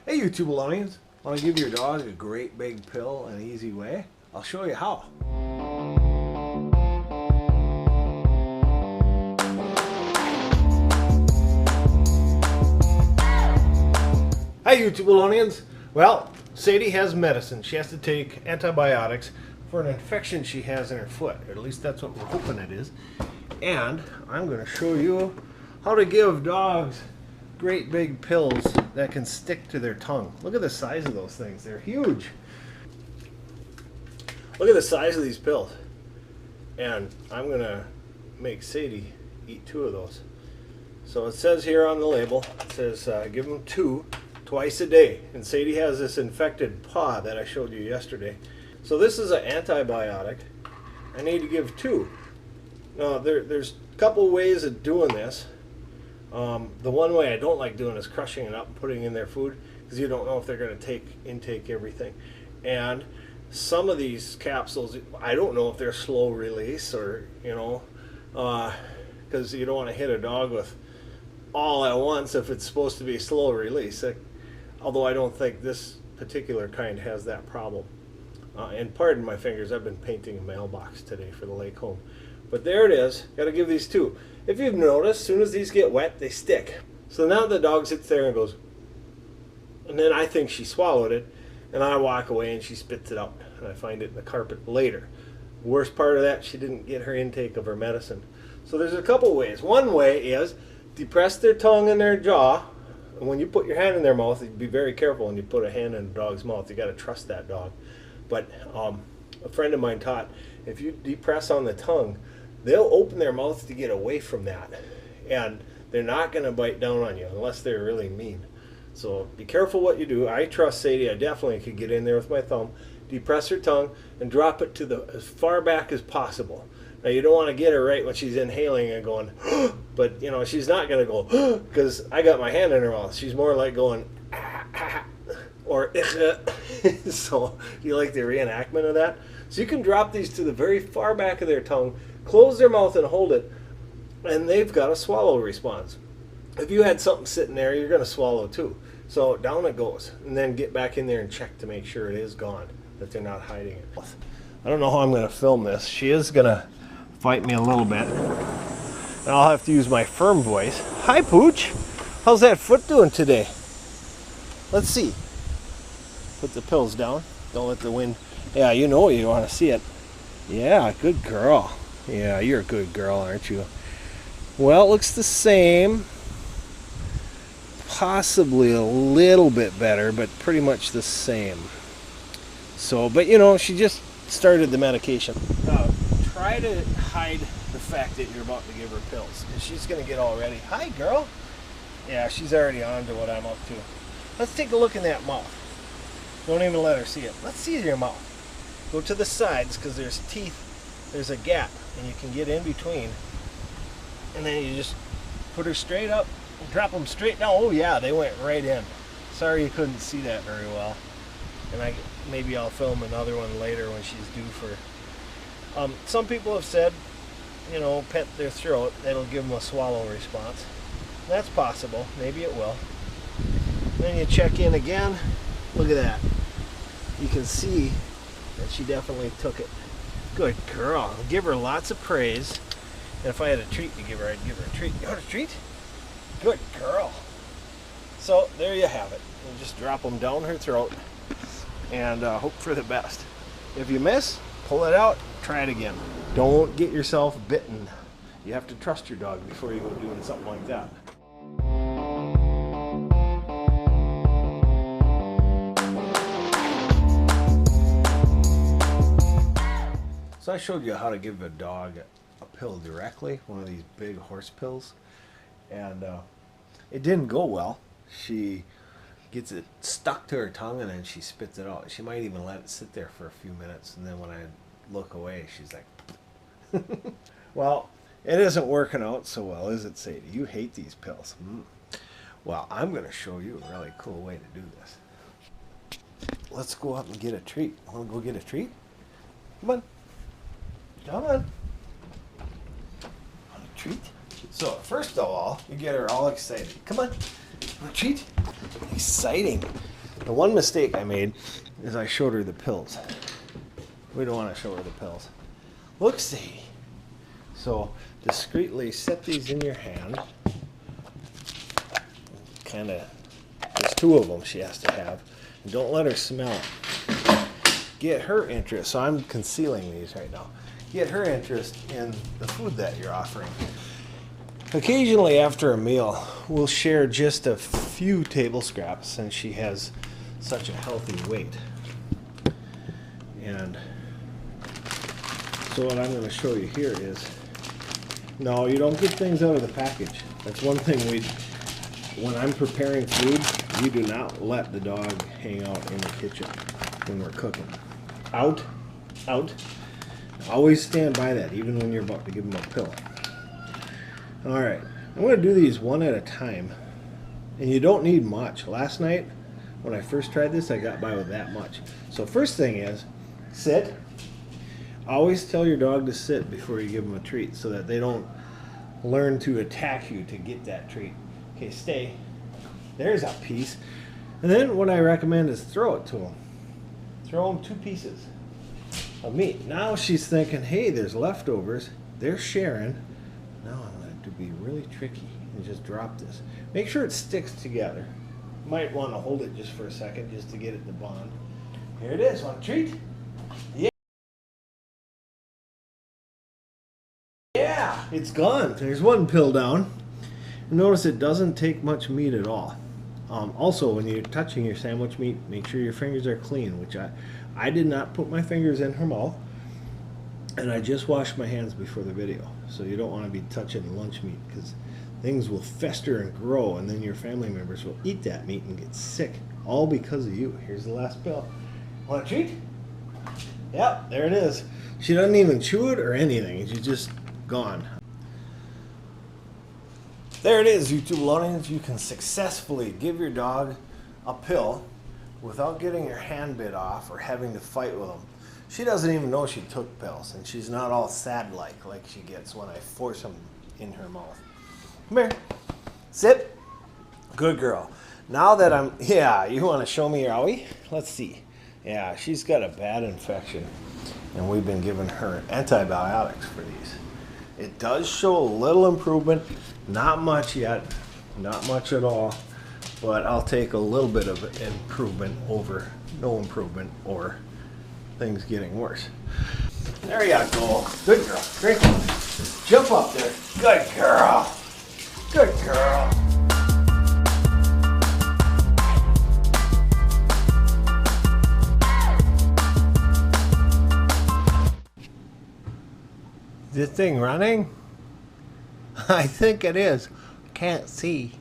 Hey YouTube Alonians, want to give your dog a great big pill an easy way? I'll show you how. Hi YouTube Alonians. Well, Sadie has medicine. She has to take antibiotics for an infection she has in her foot. Or at least that's what we're hoping it is. And I'm going to show you how to give dogs great big pills that can stick to their tongue. Look at the size of those things. They're huge. Look at the size of these pills. And I'm going to make Sadie eat 2 of those. So it says here on the label, it says give them 2 twice a day. And Sadie has this infected paw that I showed you yesterday. So this is an antibiotic. I need to give 2. Now there's a couple ways of doing this. The one way I don't like doing is crushing it up and putting in their food, because you don't know if they're going to intake everything. And some of these capsules, I don't know if they're slow release or, because you don't want to hit a dog with all at once if it's supposed to be slow release. Although I don't think this particular kind has that problem. And pardon my fingers, I've been painting a mailbox today for the lake home. But there it is. Got to give these 2. If you've noticed, as soon as these get wet, they stick. So now the dog sits there and goes, and then I think she swallowed it, and I walk away and she spits it out, and I find it in the carpet later. Worst part of that, she didn't get her intake of her medicine. So there's a couple ways. One way is depress their tongue and their jaw, and when you put your hand in their mouth, be very careful when you put a hand in a dog's mouth. You got to trust that dog. But a friend of mine taught, if you depress on the tongue, they'll open their mouths to get away from that, and they're not going to bite down on you unless they're really mean. So be careful what you do. I trust Sadie. I definitely could get in there with my thumb, depress her tongue, and drop it to as far back as possible. Now you don't want to get her right when she's inhaling and going, but she's not going to go, because I got my hand in her mouth. She's more like going, or so you like the reenactment of that? So you can drop these to the very far back of their tongue, close their mouth and hold it, and they've got a swallow response. If you had something sitting there, you're going to swallow too. So down it goes, and then get back in there and check to make sure it is gone, that they're not hiding it. I don't know how I'm going to film this. She is going to fight me a little bit, and I'll have to use my firm voice. Hi, Pooch. How's that foot doing today? Let's see. Put the pills down. Don't let the wind... Yeah, you know you want to see it. Yeah, good girl. Yeah, you're a good girl, aren't you? Well, it looks the same. Possibly a little bit better, but pretty much the same. So, but she just started the medication. Try to hide the fact that you're about to give her pills, because she's going to get all ready. Hi, girl. Yeah, she's already on to what I'm up to. Let's take a look in that mouth. Don't even let her see it. Let's see your mouth. Go to the sides, because there's teeth. There's a gap, and you can get in between. And then you just put her straight up, drop them straight down. Oh yeah, they went right in. Sorry you couldn't see that very well. And maybe I'll film another one later when she's due for. Some people have said, pet their throat. That'll give them a swallow response. That's possible. Maybe it will. Then you check in again. Look at that. You can see that she definitely took it. Good girl. Give her lots of praise. And if I had a treat to give her, I'd give her a treat. You want a treat? Good girl. So there you have it. You just drop them down her throat and hope for the best. If you miss, pull it out, try it again. Don't get yourself bitten. You have to trust your dog before you go doing something like that. So I showed you how to give a dog a pill directly, one of these big horse pills, and it didn't go well. She gets it stuck to her tongue and then she spits it out. She might even let it sit there for a few minutes, and then when I look away, she's like, well, it isn't working out so well, is it, Sadie? You hate these pills. Well, I'm going to show you a really cool way to do this. Let's go out and get a treat. Want to go get a treat? Come on. Come on. Want a treat? So, first of all, you get her all excited. Come on. Want a treat? Exciting. The one mistake I made is I showed her the pills. We don't want to show her the pills. Look-see. So discreetly set these in your hand. Kind of, there's 2 of them she has to have. And don't let her smell it. Get her interest. So I'm concealing these right now. Get her interest in the food that you're offering. Occasionally after a meal, we'll share just a few table scraps since she has such a healthy weight. And so what I'm going to show you here is, no, you don't get things out of the package. That's one thing when I'm preparing food, we do not let the dog hang out in the kitchen when we're cooking. Out, out. Always stand by that, even when you're about to give them a pill. All right, I'm going to do these one at a time, and you don't need much. Last night, when I first tried this, I got by with that much. So first thing is, sit. Always tell your dog to sit before you give them a treat so that they don't learn to attack you to get that treat. Okay, stay. There's a piece. And then what I recommend is throw it to them. Throw them 2 pieces of meat. Now she's thinking, hey, there's leftovers. They're sharing. Now I'm going to have to be really tricky and just drop this. Make sure it sticks together. You might want to hold it just for a second just to get it to bond. Here it is. Want a treat? Yeah. Yeah, it's gone. There's 1 pill down. Notice it doesn't take much meat at all. Also, when you're touching your sandwich meat, make sure your fingers are clean, which I did not put my fingers in her mouth, and I just washed my hands before the video. So you don't want to be touching lunch meat because things will fester and grow, and then your family members will eat that meat and get sick, all because of you. Here's the last pill. Want a treat? Yep, there it is. She doesn't even chew it or anything. She's just gone. There it is, YouTube Lonings. You can successfully give your dog a pill without getting your hand bit off or having to fight with them. She doesn't even know she took pills, and she's not all sad-like she gets when I force them in her mouth. Come here. Sit. Good girl. Now that I'm... Yeah, you want to show me your owie? Let's see. Yeah, she's got a bad infection, and we've been giving her antibiotics for these. It does show a little improvement. Not much yet. Not much at all. But I'll take a little bit of improvement over no improvement or things getting worse. There you go. Good girl. Great. Jump up there. Good girl. Good girl. Is this thing running? I think it is. Can't see.